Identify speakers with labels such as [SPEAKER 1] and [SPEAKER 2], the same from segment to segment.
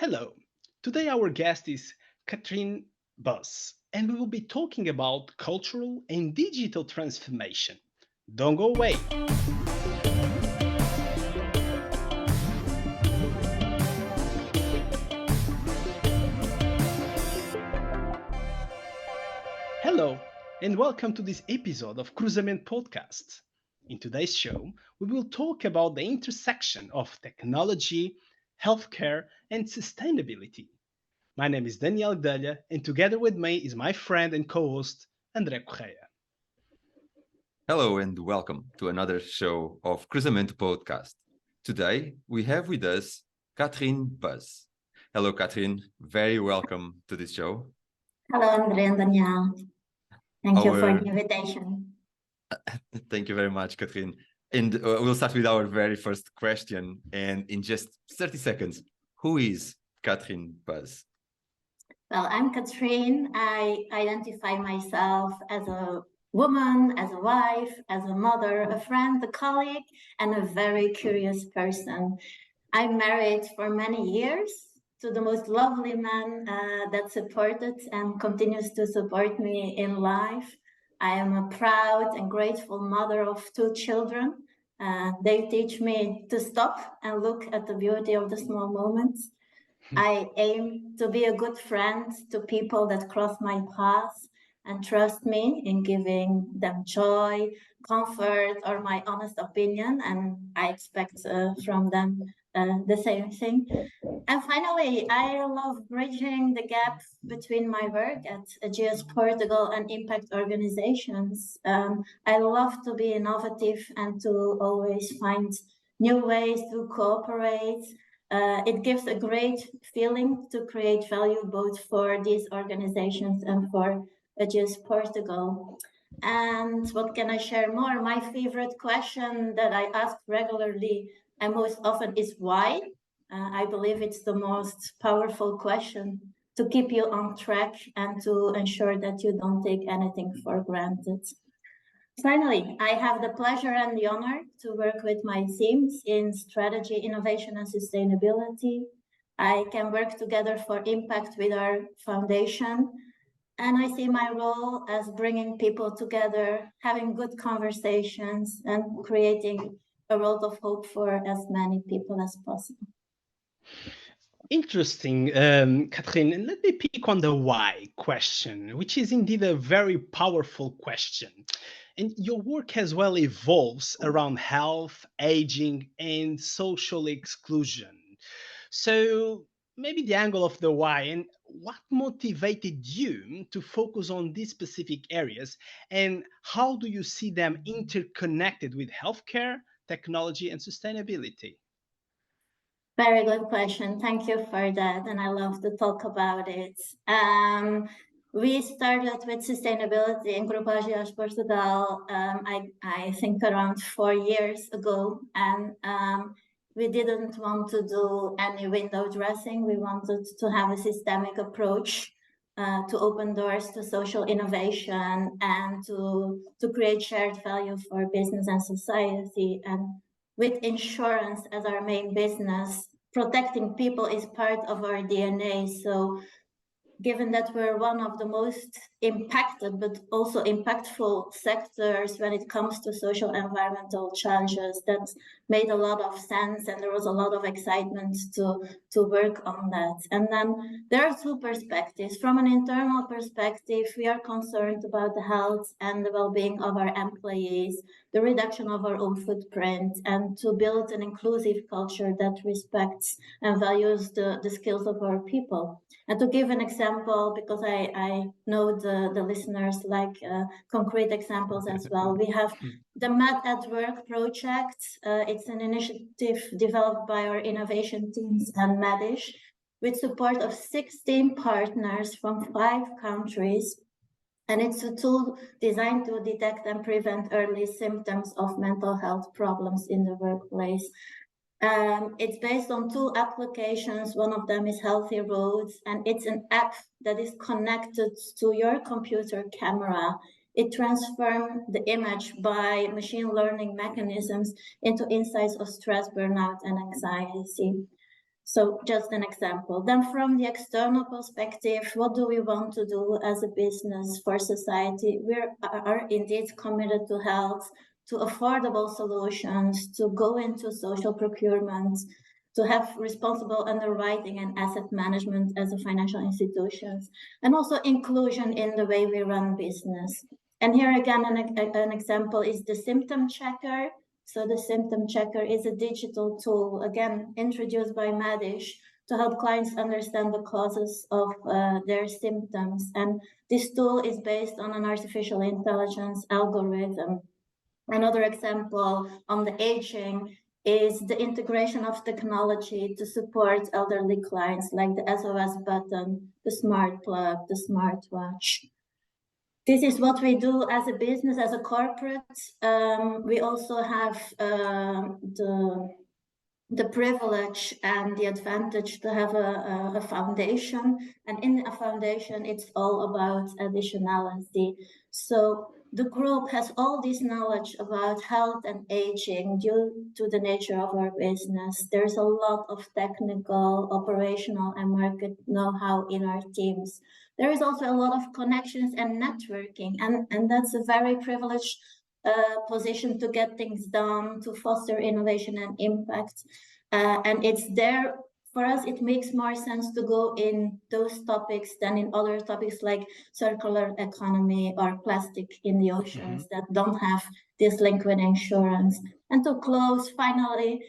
[SPEAKER 1] Hello. Today our guest is Katrien Buys, and we will be talking about cultural and digital transformation. Don't go away. Hello, and welcome to this episode of CRUZAMENTO Podcast. In today's show, we will talk about the intersection of technology, healthcare, and sustainability. My name is Daniel Guedelha, and together with me is my friend and co-host, André Correia.
[SPEAKER 2] Hello and welcome to another show of CRUZAMENTO Podcast. Today we have with us Katrien Buys. Hello, Katrien. Very welcome to this show.
[SPEAKER 3] Hello, André and Daniel. Thank you for the invitation.
[SPEAKER 2] Thank you very much, Katrien. And we'll start with our very first question. And in just 30 seconds, who is Katrien Buys?
[SPEAKER 3] Well, I'm Katrien. I identify myself as a woman, as a wife, as a mother, a friend, a colleague, and a very curious person. I'm married for many years to the most lovely man that supported and continues to support me in life. I am a proud and grateful mother of two children. They teach me to stop and look at the beauty of the small moments. I aim to be a good friend to people that cross my path and trust me in giving them joy, comfort, or my honest opinion, and I expect from them the same thing. And finally, I love bridging the gap between my work at Ageas Portugal and impact organizations. I love to be innovative and to always find new ways to cooperate. It gives a great feeling to create value both for these organizations and for Ageas Portugal. And what can I share more? My favorite question that I ask regularly and most often is why? I believe it's the most powerful question to keep you on track and to ensure that you don't take anything for granted. Finally, I have the pleasure and the honor to work with my teams in strategy, innovation, and sustainability. I can work together for impact with our foundation. And I see my role as bringing people together, having good conversations, and creating a world of hope for as many people as possible.
[SPEAKER 1] Interesting, Katrien. And let me pick on the why question, which is indeed a very powerful question. And your work as well evolves around health, aging, and social exclusion. So maybe the angle of the why and what motivated you to focus on these specific areas, and how do you see them interconnected with healthcare, technology, and sustainability?
[SPEAKER 3] Very good question. Thank you for that. And I love to talk about it. We started with sustainability in Grupo Ageas Portugal, I think around 4 years ago. And we didn't want to do any window dressing. We wanted to have a systemic approach to open doors to social innovation and to create shared value for business and society. And with insurance as our main business, protecting people is part of our DNA. So given that we're one of the most impacted but also impactful sectors when it comes to social environmental challenges, that made a lot of sense, and there was a lot of excitement to work on that. And then there are two perspectives. From an internal perspective, we are concerned about the health and the well-being of our employees, the reduction of our own footprint, and to build an inclusive culture that respects and values the skills of our people. And to give an example, because I know the listeners like concrete examples as well, we have the Med at Work project. It's an initiative developed by our innovation teams and Medish with support of 16 partners from 5 countries. And it's a tool designed to detect and prevent early symptoms of mental health problems in the workplace. It's based on 2 applications. One of them is Healthy Roads, and it's an app that is connected to your computer camera. It transforms the image by machine learning mechanisms into insights of stress, burnout, and anxiety. So just an example. Then from the external perspective, what do we want to do as a business for society? We are indeed committed to health, to affordable solutions, to go into social procurement, to have responsible underwriting and asset management as a financial institutions, and also inclusion in the way we run business. And here again, an example is the symptom checker. So the symptom checker is a digital tool, again, introduced by Madish to help clients understand the causes of their symptoms. And this tool is based on an artificial intelligence algorithm. Another example on the aging is the integration of technology to support elderly clients, like the SOS button, the smart plug, the smartwatch. This is what we do as a business, as a corporate. We also have the privilege and the advantage to have a foundation. And in a foundation, it's all about additionality. So the group has all this knowledge about health and aging due to the nature of our business. There's a lot of technical, operational, and market know-how in our teams. There is also a lot of connections and networking, and that's a very privileged position to get things done, to foster innovation and impact. And it's there, for us, it makes more sense to go in those topics than in other topics like circular economy or plastic in the oceans that don't have this link with insurance. And to close, finally,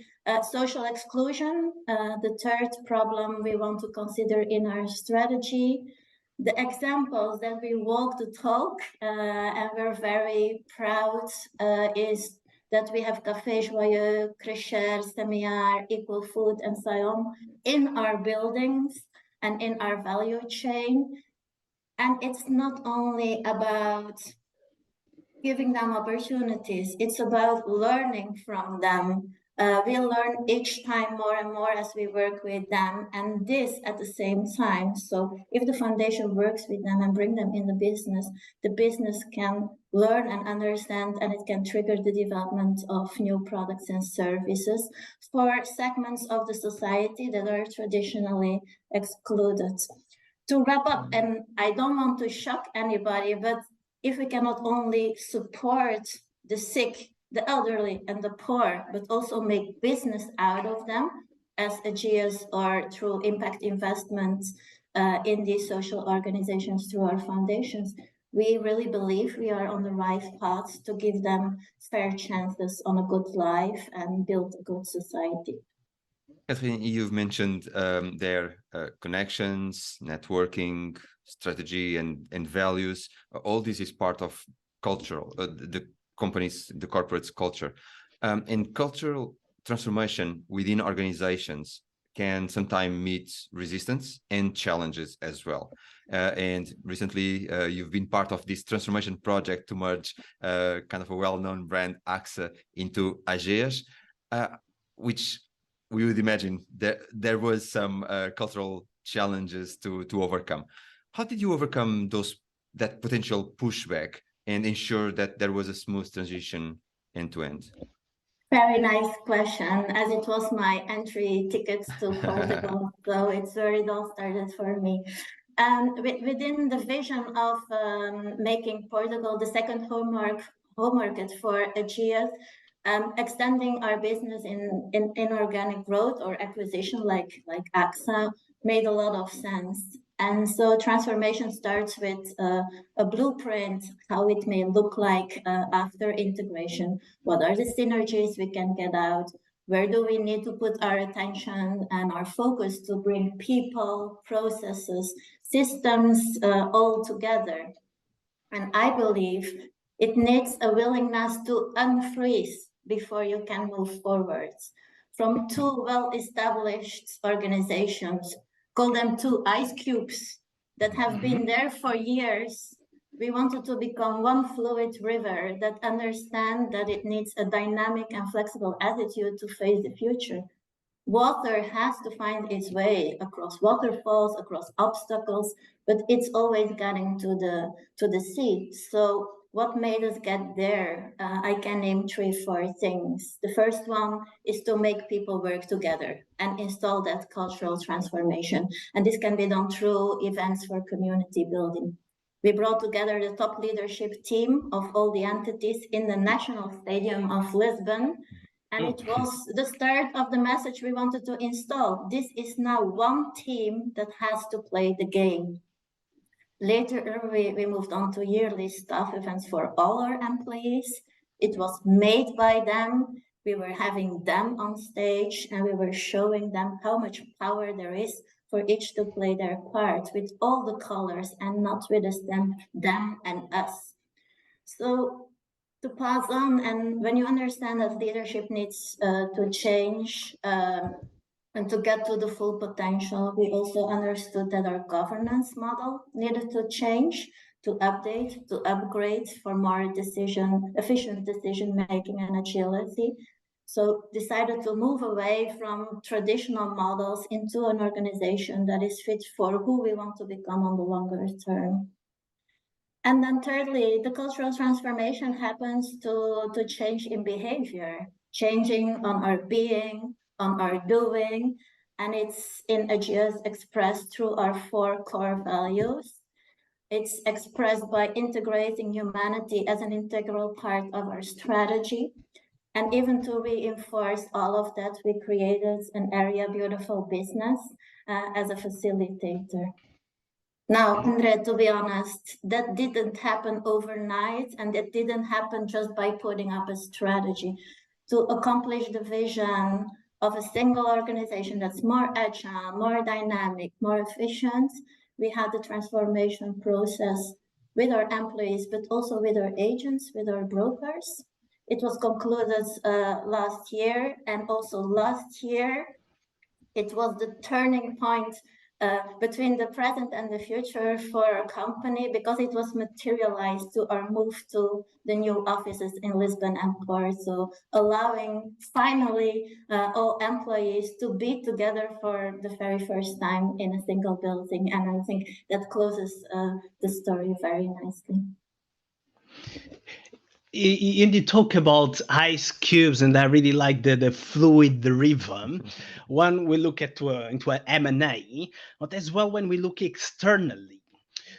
[SPEAKER 3] social exclusion, the third problem we want to consider in our strategy. The examples that we walk the talk, and we're very proud, is that we have Café Joyeux, Criar, Semiar, Equal Food, and so on in our buildings and in our value chain. And it's not only about giving them opportunities, it's about learning from them. We learn each time more and more as we work with them, and this at the same time. So if the foundation works with them and bring them in the business can learn and understand, and it can trigger the development of new products and services for segments of the society that are traditionally excluded. To wrap up, and I don't want to shock anybody, but if we cannot only support the sick, the elderly, and the poor, but also make business out of them as Ageas or through impact investments in these social organizations through our foundations, we really believe we are on the right path to give them fair chances on a good life and build a good society.
[SPEAKER 2] Katrien, you've mentioned their connections, networking, strategy, and values. All this is part of cultural, the company's, the corporate's culture. And cultural transformation within organizations can sometimes meet resistance and challenges as well. And recently, you've been part of this transformation project to merge kind of a well-known brand, AXA, into Ageas, which we would imagine that there was some cultural challenges to overcome. How did you overcome that potential pushback and ensure that there was a smooth transition end to end?
[SPEAKER 3] Very nice question, as it was my entry tickets to Portugal, so it's where it all started for me. Within the vision of making Portugal the second home market for Ageas, extending our business in inorganic growth or acquisition like AXA made a lot of sense. And so transformation starts with a blueprint, how it may look like after integration. What are the synergies we can get out? Where do we need to put our attention and our focus to bring people, processes, systems all together? And I believe it needs a willingness to unfreeze before you can move forward. From two well-established organizations, call them two ice cubes that have been there for years, we wanted to become one fluid river that understands that it needs a dynamic and flexible attitude to face the future. Water has to find its way across waterfalls, across obstacles, but it's always getting to the sea. So what made us get there? I can name 3-4 things. The first one is to make people work together and install that cultural transformation. And this can be done through events for community building. We brought together the top leadership team of all the entities in the National Stadium of Lisbon. And it was the start of the message we wanted to install. This is now one team that has to play the game. Later, we moved on to yearly staff events for all our employees. It was made by them. We were having them on stage and we were showing them how much power there is for each to play their part with all the colors and not with them and us. So to pass on, and when you understand that leadership needs to change and to get to the full potential, we also understood that our governance model needed to change, to update, to upgrade for more efficient decision-making and agility. So decided to move away from traditional models into an organization that is fit for who we want to become on the longer term. And then thirdly, the cultural transformation happens to change in behavior, changing on our being, on our doing, and it's in Ageas expressed through our 4 core values. It's expressed by integrating humanity as an integral part of our strategy. And even to reinforce all of that, we created an area Beautiful Business as a facilitator. Now, André, to be honest, that didn't happen overnight, and it didn't happen just by putting up a strategy. To accomplish the vision of a single organization that's more agile, more dynamic, more efficient, we had the transformation process with our employees, but also with our agents, with our brokers. It was concluded last year, and also last year, it was the turning point between the present and the future for our company, because it was materialized to our move to the new offices in Lisbon and Porto, allowing finally all employees to be together for the very first time in a single building. And I think that closes the story very nicely.
[SPEAKER 1] And you talk about ice cubes, and I really like the fluid rhythm. When we look into an M&A, but as well when we look externally.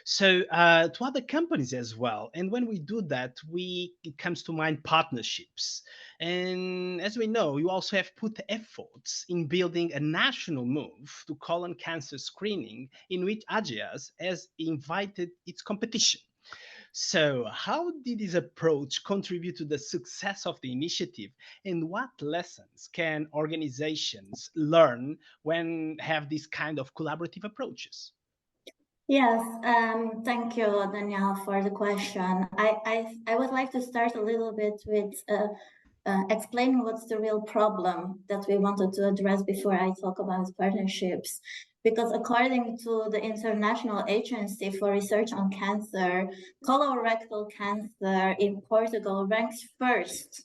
[SPEAKER 1] So to other companies as well. And when we do that, it comes to mind partnerships. And as we know, you also have put efforts in building a national move to colon cancer screening, in which Ageas has invited its competition. So how did this approach contribute to the success of the initiative, and what lessons can organizations learn when have these kind of collaborative approaches?
[SPEAKER 3] Yes, thank you, Daniel, for the question. I would like to start a little bit with explaining what's the real problem that we wanted to address before I talk about partnerships. Because according to the International Agency for Research on Cancer, colorectal cancer in Portugal ranks first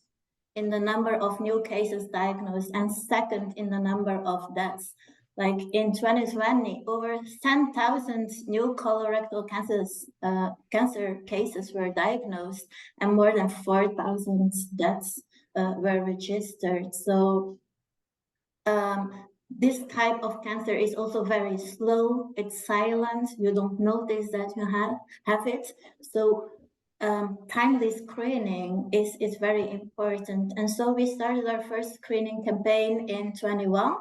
[SPEAKER 3] in the number of new cases diagnosed and second in the number of deaths. Like in 2020, over 10,000 new colorectal cancer cases were diagnosed and more than 4,000 deaths were registered. So this type of cancer is also very slow. It's silent. You don't notice that you have it. So timely screening is very important. And so we started our first screening campaign in 21.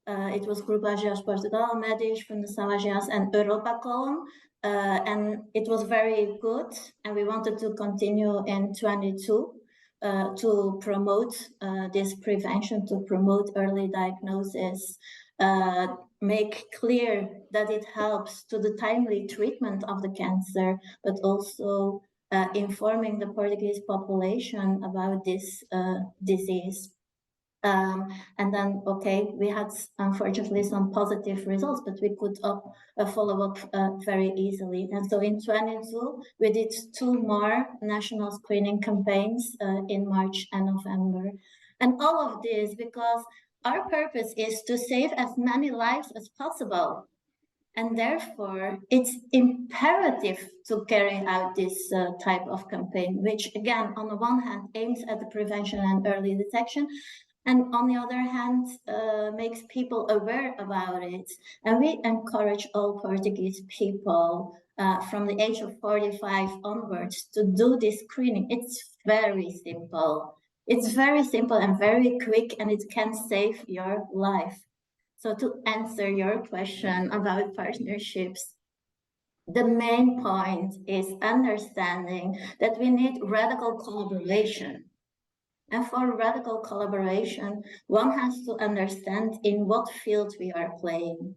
[SPEAKER 3] It was Grupo Ageas Portugal, Medis, Fundação Ageas, and Europa Column. And it was very good. And we wanted to continue in 22. To promote this prevention, to promote early diagnosis, make clear that it helps to the timely treatment of the cancer, but also informing the Portuguese population about this disease. And then, okay, we had unfortunately some positive results, but we could follow up very easily. And so in 22, we did 2 more national screening campaigns in March and November. And all of this because our purpose is to save as many lives as possible. And therefore, it's imperative to carry out this type of campaign, which again, on the one hand, aims at the prevention and early detection, and on the other hand, makes people aware about it. And we encourage all Portuguese people from the age of 45 onwards to do this screening. It's very simple. It's very simple and very quick, and it can save your life. So to answer your question about partnerships, the main point is understanding that we need radical collaboration. And for radical collaboration, one has to understand in what field we are playing.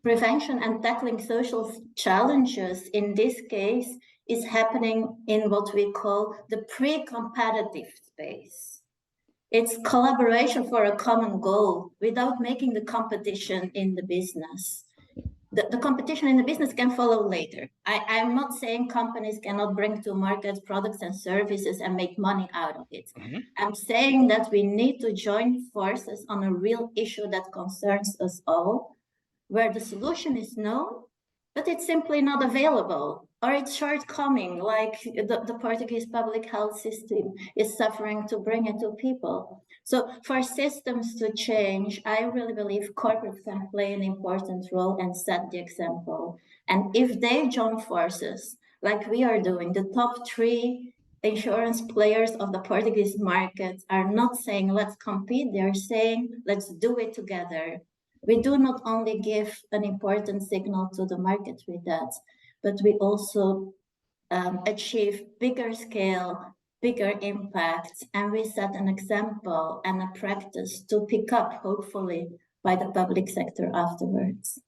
[SPEAKER 3] Prevention and tackling social challenges in this case is happening in what we call the pre-competitive space. It's collaboration for a common goal without making the competition in the business. The competition in the business can follow later. I'm not saying companies cannot bring to market products and services and make money out of it. Mm-hmm. I'm saying that we need to join forces on a real issue that concerns us all, where the solution is known, but it's simply not available, or it's shortcoming, like the Portuguese public health system is suffering to bring it to people. So for systems to change, I really believe corporates can play an important role and set the example. And if they join forces, like we are doing, the top 3 insurance players of the Portuguese market are not saying, let's compete, they're saying, let's do it together. We do not only give an important signal to the market with that, but we also achieve bigger scale, bigger impact, and we set an example and a practice to pick up, hopefully, by the public sector afterwards.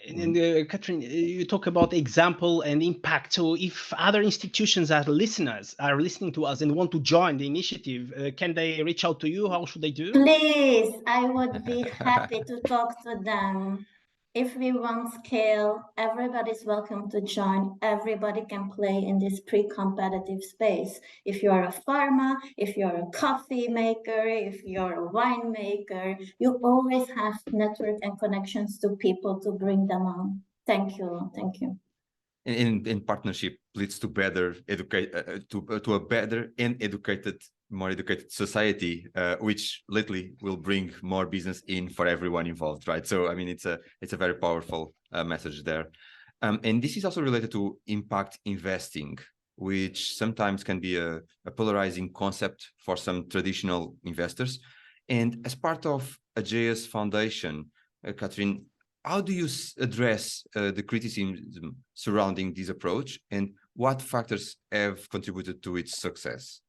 [SPEAKER 1] And Katrien, you talk about example and impact. So if other institutions are listening to us and want to join the initiative, can they reach out to you? How should they do?
[SPEAKER 3] Please, I would be happy to talk to them. If we want scale, everybody's welcome to join. Everybody can play in this pre-competitive space. If you're a pharma, if you're a coffee maker, if you're a wine maker, you always have network and connections to people to bring them on. Thank you. Thank you.
[SPEAKER 2] In partnership leads to better to a better and more educated society, which lately will bring more business in for everyone involved, right? So I mean, it's a very powerful message there, and this is also related to impact investing, which sometimes can be a polarizing concept for some traditional investors. And as part of Ageas Foundation, Katrien, how do you address the criticism surrounding this approach, and what factors have contributed to its success?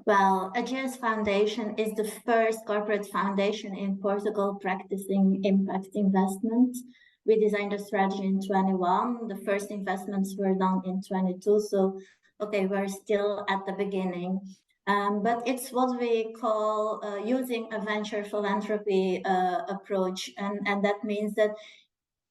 [SPEAKER 3] Well, Ageas Foundation is the first corporate foundation in Portugal practicing impact investment. We designed a strategy in 21. The first investments were done in 22. So, okay, we're still at the beginning. But it's what we call using a venture philanthropy approach. And that means that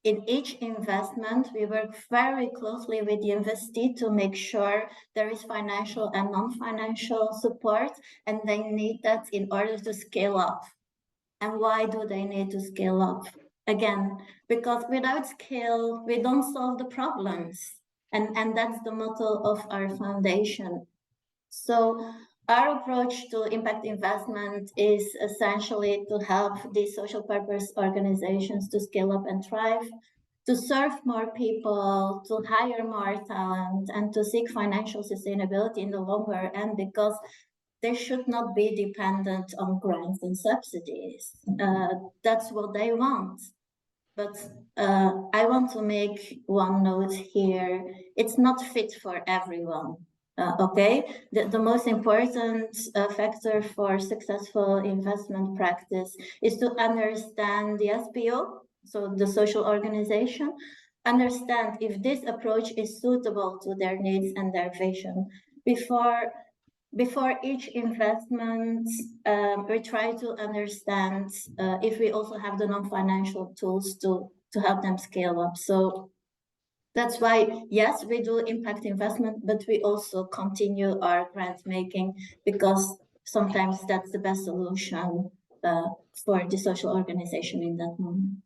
[SPEAKER 3] in each investment, we work very closely with the investee to make sure there is financial and non-financial support, and they need that in order to scale up. And why do they need to scale up? Again, because without scale, we don't solve the problems. And that's the motto of our foundation. So our approach to impact investment is essentially to help these social purpose organizations to scale up and thrive, to serve more people, to hire more talent, and to seek financial sustainability in the longer end, because they should not be dependent on grants and subsidies. That's what they want. But I want to make one note here. It's not fit for everyone. Okay, the most important factor for successful investment practice is to understand the SPO, so the social organization, understand if this approach is suitable to their needs and their vision. Before each investment, we try to understand if we also have the non-financial tools to help them scale up. So that's why, yes, we do impact investment, but we also continue our grant making, because sometimes that's the best solution for the social organization in that moment.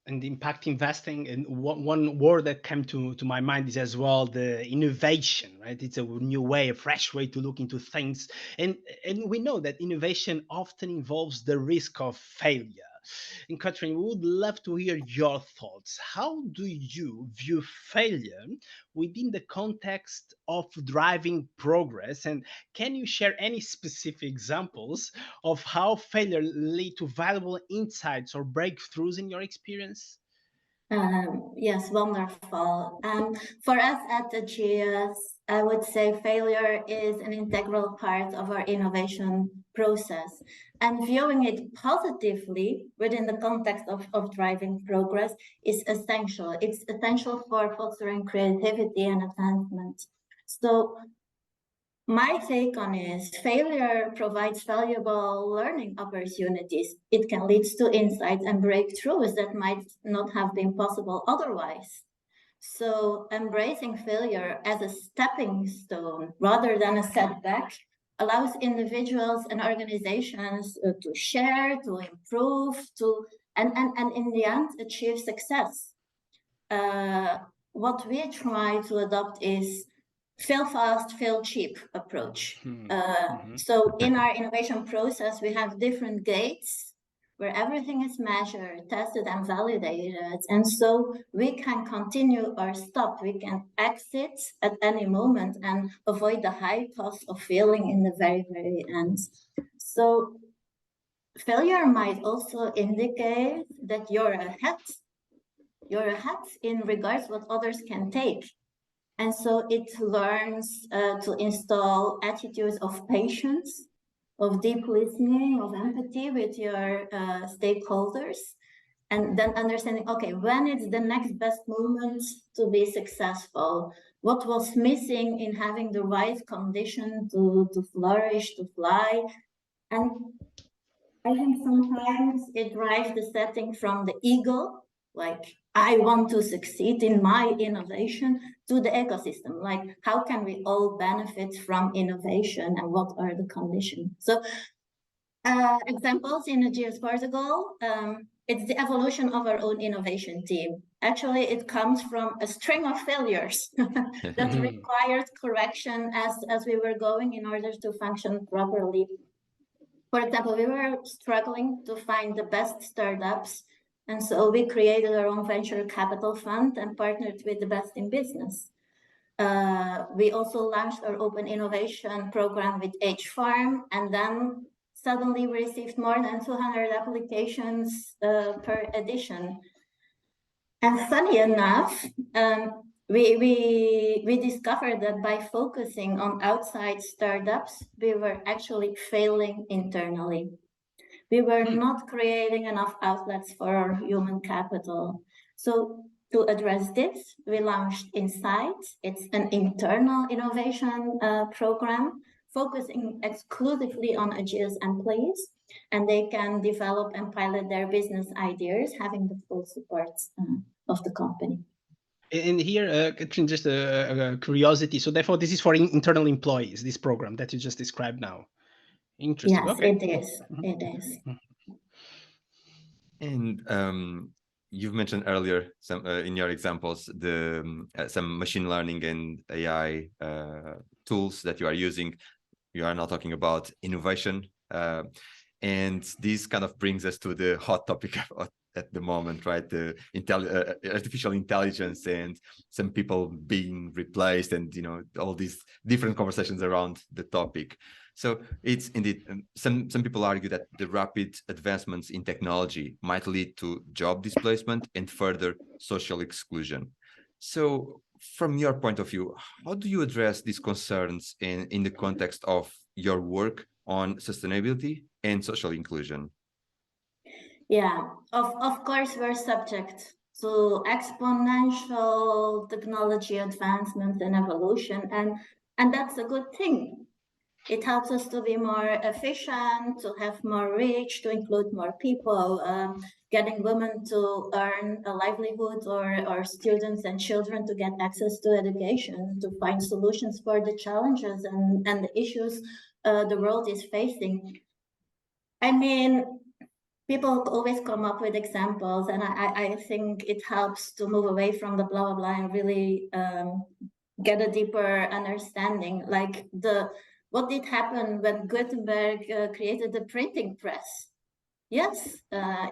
[SPEAKER 1] and impact investing, and one word that came to my mind is as well the innovation, right? It's a new way, a fresh way to look into things, and we know that innovation often involves the risk of failure. And Katrien, we would love to hear your thoughts. How do you view failure within the context of driving progress, and can you share any specific examples of how failure lead to valuable insights or breakthroughs in your experience?
[SPEAKER 3] Yes, wonderful. For us at Ageas, I would say failure is an integral part of our innovation process. And viewing it positively within the context of driving progress is essential. It's essential for fostering creativity and advancement. So my take on is failure provides valuable learning opportunities. It can lead to insights and breakthroughs that might not have been possible otherwise. So embracing failure as a stepping stone rather than a setback allows individuals and organizations to share, to improve, and in the end achieve success. What we try to adopt is fail fast, fail cheap approach. So in our innovation process, we have different gates where everything is measured, tested, and validated. And so we can continue or stop. We can exit at any moment and avoid the high cost of failing in the very, very end. So failure might also indicate that you're ahead. You're ahead in regards what others can take. And so it learns to install attitudes of patience, of deep listening, of empathy with your stakeholders, and then understanding, okay, when it's the next best moment to be successful, what was missing in having the right condition to flourish, to fly. And I think sometimes it drives the setting from the ego, like I want to succeed in my innovation, to the ecosystem, like how can we all benefit from innovation and what are the conditions? So examples in Ageas Portugal, it's the evolution of our own innovation team. Actually, it comes from a string of failures that required correction as we were going in order to function properly. For example, we were struggling to find the best startups, and so we created our own venture capital fund and partnered with the best in business. We also launched our open innovation program with H-Farm, and then suddenly we received more than 200 applications per edition. And funny enough, we discovered that by focusing on outside startups, we were actually failing internally. We were not creating enough outlets for our human capital. So to address this, we launched Insight. It's an internal innovation program focusing exclusively on Ageas employees, and they can develop and pilot their business ideas, having the full support of the company.
[SPEAKER 1] And here, Katrien, just a curiosity. So therefore, this is for internal employees, this program that you just described now. Interesting.
[SPEAKER 3] Yes,
[SPEAKER 1] okay.
[SPEAKER 3] It is. It is.
[SPEAKER 2] And you've mentioned earlier some in your examples some machine learning and AI tools that you are using. You are now talking about innovation, and this kind of brings us to the hot topic at the moment, right? The artificial intelligence and some people being replaced, and all these different conversations around the topic. So it's indeed, some people argue that the rapid advancements in technology might lead to job displacement and further social exclusion. So from your point of view, how do you address these concerns in the context of your work on sustainability and social inclusion?
[SPEAKER 3] Yeah, of course, we're subject to exponential technology advancement and evolution, and that's a good thing. It helps us to be more efficient, to have more reach, to include more people, getting women to earn a livelihood, or students and children to get access to education, to find solutions for the challenges and the issues the world is facing. I mean, people always come up with examples, and I think it helps to move away from the blah, blah, blah and really get a deeper understanding. Like what did happen when Gutenberg created the printing press? Yes,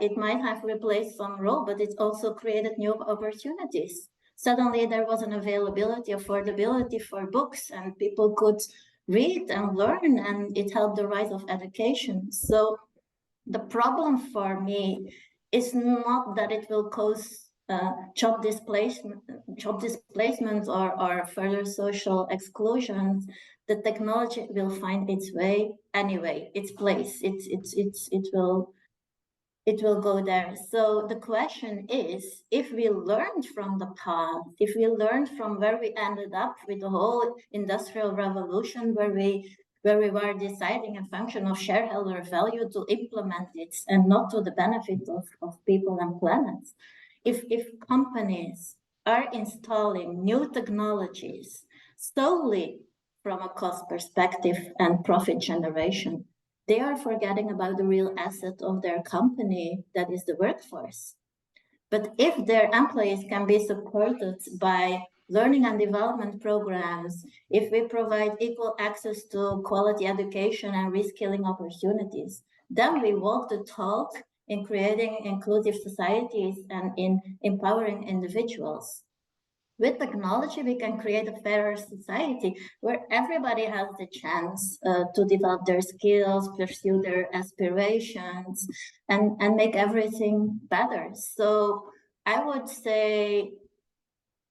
[SPEAKER 3] it might have replaced some role, but it also created new opportunities. Suddenly there was an availability, affordability for books, and people could read and learn, and it helped the rise of education. So the problem for me is not that it will cause job displacement or further social exclusions. The technology will find its way anyway, its place. It will go there. So the question is, if we learned from the past, if we learned from where we ended up with the whole industrial revolution, where we were deciding a function of shareholder value to implement it and not to the benefit of people and planets. If companies are installing new technologies solely from a cost perspective and profit generation, they are forgetting about the real asset of their company, that is the workforce. But if their employees can be supported by learning and development programs, if we provide equal access to quality education and reskilling opportunities, then we walk the talk in creating inclusive societies and in empowering individuals. With technology, we can create a fairer society where everybody has the chance to develop their skills, pursue their aspirations, and make everything better. So I would say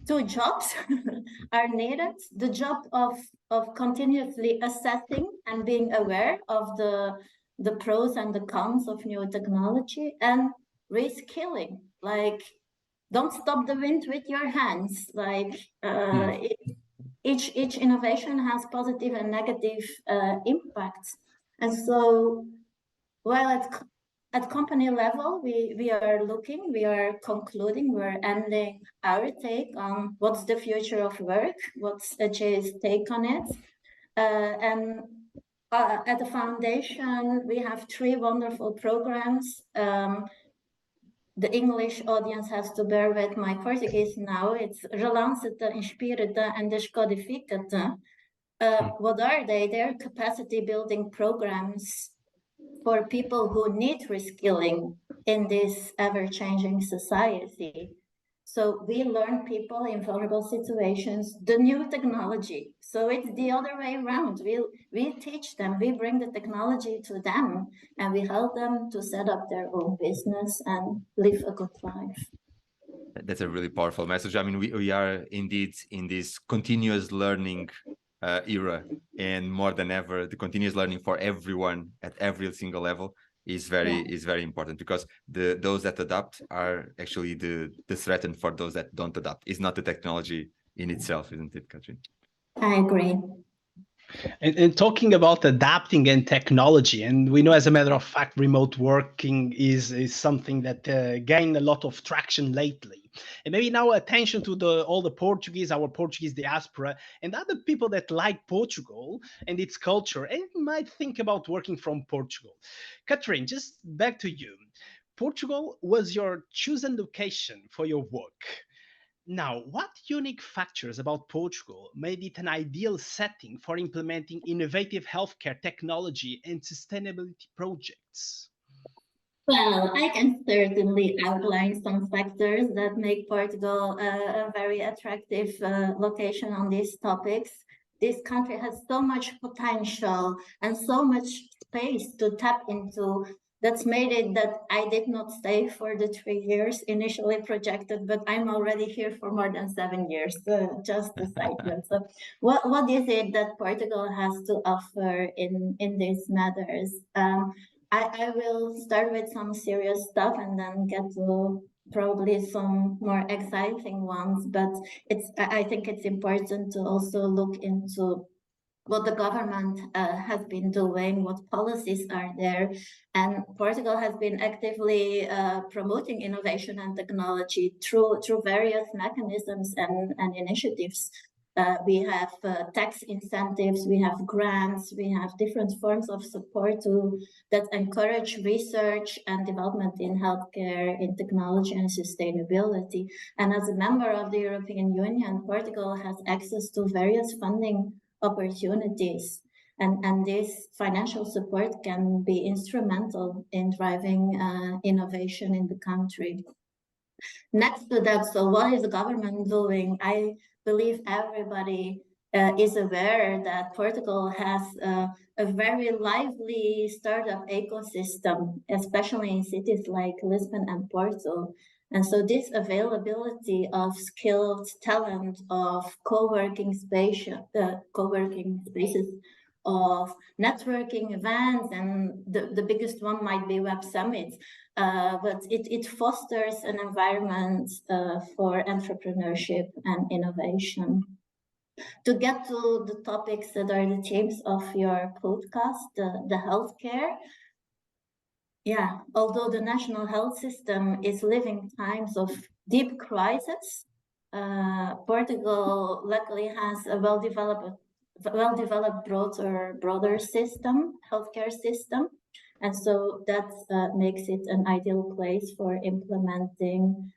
[SPEAKER 3] 2 jobs are needed. The job of continuously assessing and being aware of the pros and the cons of new technology, and reskilling, like don't stop the wind with your hands. Like each innovation has positive and negative impacts. And so while at company level, we are looking, we are concluding, we're ending our take on what's the future of work, what's Ageas' take on it. And at the foundation, we have 3 wonderful programs. The English audience has to bear with my Portuguese now. It's Relance-te, Inspire-te, and Descodifica-te. What are they? They're capacity building programs for people who need reskilling in this ever-changing society. So we learn people in vulnerable situations the new technology. So it's the other way around. We teach them, we bring the technology to them, and we help them to set up their own business and live a good life.
[SPEAKER 2] That's a really powerful message. I mean, we are indeed in this continuous learning era, and more than ever, the continuous learning for everyone at every single level is very important, because those that adapt are actually the threat for those that don't adapt. It's not the technology in itself, isn't it, Katrien?
[SPEAKER 3] I agree.
[SPEAKER 1] And talking about adapting and technology, and we know, as a matter of fact, remote working is something that gained a lot of traction lately. And maybe now attention to all the Portuguese, our Portuguese diaspora, and other people that like Portugal and its culture and might think about working from Portugal. Katrien, just back to you. Portugal was your chosen location for your work. Now, what unique factors about Portugal made it an ideal setting for implementing innovative healthcare technology and sustainability projects?
[SPEAKER 3] Well, I can certainly outline some factors that make Portugal a very attractive location on these topics. This country has so much potential and so much space to tap into. That's made it that I did not stay for the 3 years initially projected, but I'm already here for more than 7 years. Just a side note. So what is it that Portugal has to offer in these matters? I will start with some serious stuff and then get to probably some more exciting ones. But I think it's important to also look into what the government has been doing, what policies are there. And Portugal has been actively promoting innovation and technology through various mechanisms and initiatives. We have tax incentives, we have grants, we have different forms of support that encourage research and development in healthcare, in technology and sustainability. And as a member of the European Union, Portugal has access to various funding opportunities. And this financial support can be instrumental in driving innovation in the country. Next to that, so what is the government doing? I believe everybody is aware that Portugal has a very lively startup ecosystem, especially in cities like Lisbon and Porto. And so this availability of skilled talent, of co-working spaces, of networking events, and the biggest one might be Web Summits, but it fosters an environment for entrepreneurship and innovation. To get to the topics that are the themes of your podcast, the healthcare. Yeah, although the national health system is living times of deep crisis, Portugal luckily has a well-developed broader system, healthcare system. And so that makes it an ideal place for implementing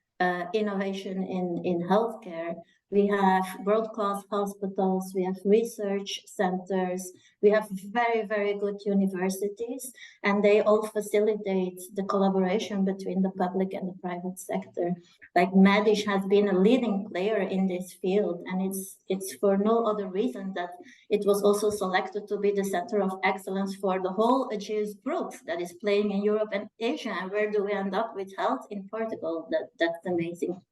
[SPEAKER 3] innovation in healthcare. We have world-class hospitals, we have research centers, we have very, very good universities, and they all facilitate the collaboration between the public and the private sector. Like Medish has been a leading player in this field, and it's for no other reason that it was also selected to be the center of excellence for the whole Ageas group that is playing in Europe and Asia. And where do we end up with health in Portugal? That's amazing.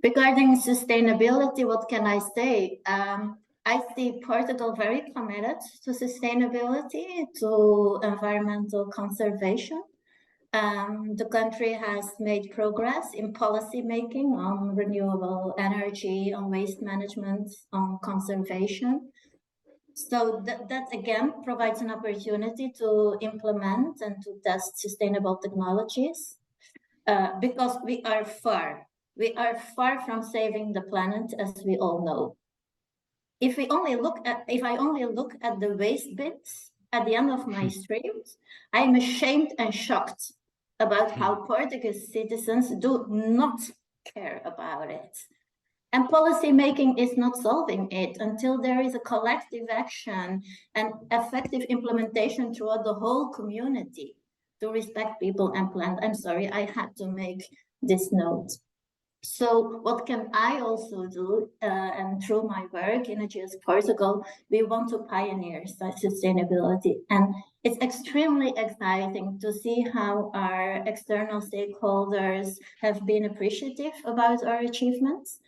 [SPEAKER 3] Regarding sustainability, what can I say? I see Portugal very committed to sustainability, to environmental conservation. The country has made progress in policy making on renewable energy, on waste management, on conservation. So that again provides an opportunity to implement and to test sustainable technologies, because we are far from saving the planet, as we all know. If I only look at the waste bins at the end of my street, I am ashamed and shocked about how Portuguese citizens do not care about it. And policy making is not solving it until there is a collective action and effective implementation throughout the whole community to respect people and planet. I'm sorry, I had to make this note. So what can I also do? And through my work in Ageas Portugal, we want to pioneer sustainability. And it's extremely exciting to see how our external stakeholders have been appreciative about our achievements.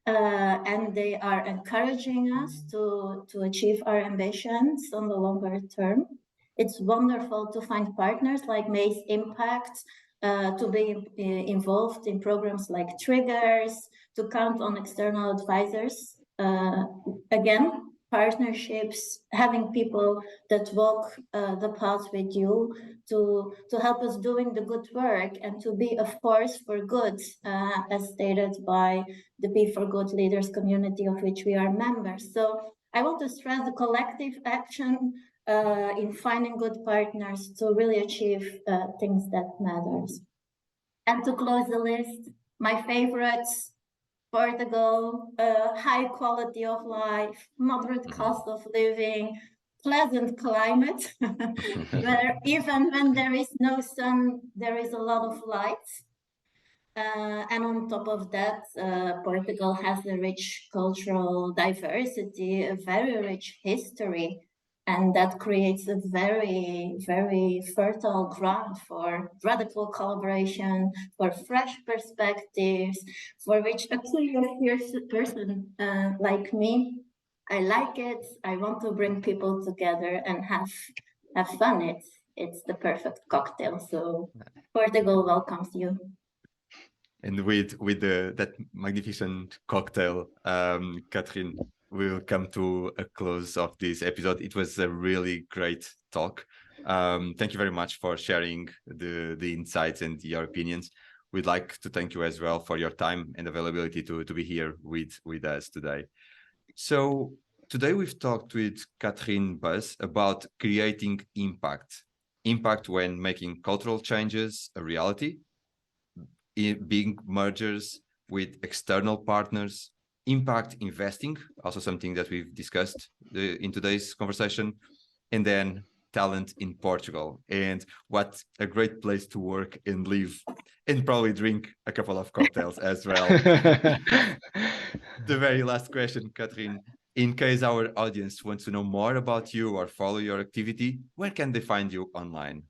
[SPEAKER 3] And they are encouraging us to achieve our ambitions on the longer term. It's wonderful to find partners like Mace Impact, to be involved in programs like Triggers, to count on external advisors. Again, partnerships, having people that walk the path with you to help us doing the good work and to be a force for good, as stated by the Be for Good Leaders community of which we are members. So I want to stress the collective action in finding good partners to really achieve things that matters. And to close the list, my favorites: Portugal, high quality of life, moderate cost of living, pleasant climate, where even when there is no sun, there is a lot of light. And on top of that, Portugal has a rich cultural diversity, a very rich history, and that creates a very, very fertile ground for radical collaboration, for fresh perspectives, for which a curious person like me, I like it. I want to bring people together and have fun. It's the perfect cocktail. So Portugal welcomes you.
[SPEAKER 2] And with that magnificent cocktail, Katrien, we'll come to a close of this episode. It was a really great talk. Thank you very much for sharing the insights and your opinions. We'd like to thank you as well for your time and availability to be here with us today. So today we've talked with Katrien Buys about creating impact when making cultural changes a reality, big mergers with external partners, impact investing, also something that we've discussed in today's conversation, and then talent in Portugal, and what a great place to work and live and probably drink a couple of cocktails as well. The very last question, Katrien, in case our audience wants to know more about you or follow your activity, where can they find you online?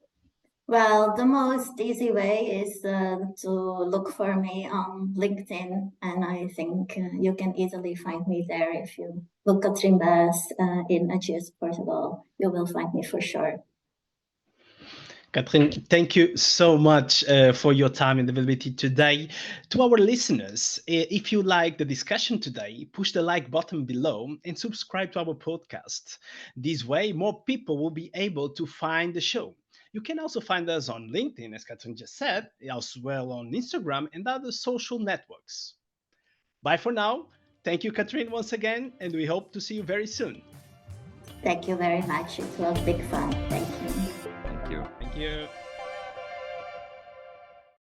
[SPEAKER 3] Well, the most easy way is to look for me on LinkedIn, and I think you can easily find me there. If you look Katrien Buys in Ageas Portugal, you will find me for sure.
[SPEAKER 1] Katrien, thank you so much for your time and availability today. To our listeners, if you like the discussion today, push the like button below and subscribe to our podcast. This way, more people will be able to find the show. You can also find us on LinkedIn, as Katrien just said, as well on Instagram and other social networks. Bye for now. Thank you, Katrien, once again, and we hope to see you very soon.
[SPEAKER 3] Thank you very much. It was big fun. Thank you.
[SPEAKER 2] Thank you.
[SPEAKER 1] Thank you.